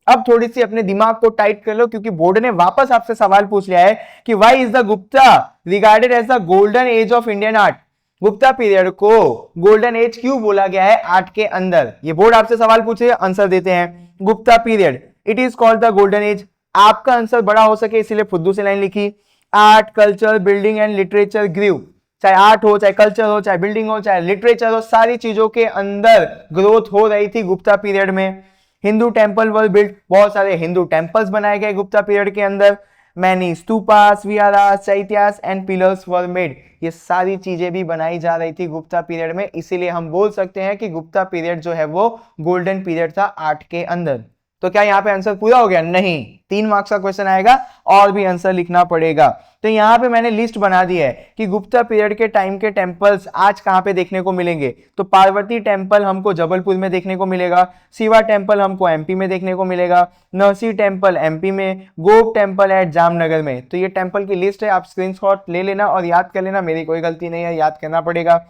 अब थोड़ी सी अपने दिमाग को टाइट कर लो, क्योंकि बोर्ड ने वापस आपसे सवाल पूछ लिया है कि why is the Gupta regarded as the golden age of Indian art. Gupta period को गोल्डन एज क्यों बोला गया है आर्ट के अंदर। ये बोर्ड आपसे सवाल पूछे, आंसर देते हैं। Gupta period it is called the golden age. आपका आंसर बड़ा हो सके इसीलिए फुद्दू से लाइन लिखी। Art, culture, building and literature ग्रीव। चाहे आर्ट हो, चाहे कल्चर हो, चाहे बिल्डिंग हो, चाहे लिटरेचर हो, सारी चीजों के अंदर ग्रोथ हो रही थी गुप्ता पीरियड में। हिंदू टेंपल वर बिल्ट, बहुत सारे हिंदू टेंपल्स बनाए गए गुप्ता पीरियड के अंदर। Many stupas, विहारास, चैत्यास and pillars were made. ये सारी चीजें भी बनाई जा रही थी गुप्ता पीरियड में, इसीलिए हम बोल सकते हैं कि गुप्ता पीरियड जो है वो गोल्डन पीरियड था आर्ट के अंदर। तो क्या यहाँ पे आंसर पूरा हो गया? नहीं, 3 मार्क्स का क्वेश्चन आएगा और भी आंसर लिखना पड़ेगा। तो यहाँ पे मैंने लिस्ट बना दी है कि गुप्ता पीरियड के टाइम के टेंपल्स आज कहाँ पे देखने को मिलेंगे। तो पार्वती टेंपल हमको जबलपुर में देखने को मिलेगा, शिवा टेंपल हमको एमपी में देखने को मिलेगा, नरसी टेंपल एमपी में, गोप टेंपल एट जामनगर में। तो ये टेंपल की लिस्ट है, आप स्क्रीनशॉट ले लेना और याद कर लेना, मेरी कोई गलती नहीं है, याद करना पड़ेगा।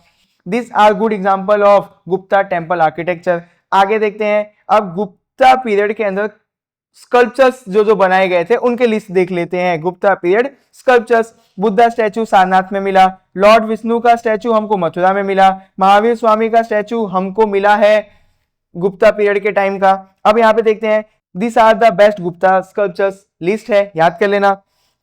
This are good example of Gupta temple architecture. आगे देखते हैं, अब गुप्ता पीरियड के अंदर स्कल्पचर्स जो बनाए गए थे उनके लिस्ट देख लेते हैं। Gupta period sculptures, Buddha statue Sarnath में मिला, लॉर्ड विष्णु का स्टैचू हमको मथुरा में मिला, महावीर स्वामी का स्टैचू हमको मिला है गुप्ता पीरियड के टाइम का। अब यहाँ पे देखते हैं, this are the best Gupta sculptures, list है, याद कर लेना।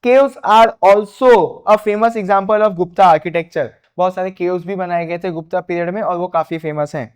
Caves are also a famous example of Gupta architecture. बहुत सारे केव्स भी बनाए गए थे गुप्ता पीरियड में और वो काफी फेमस हैं।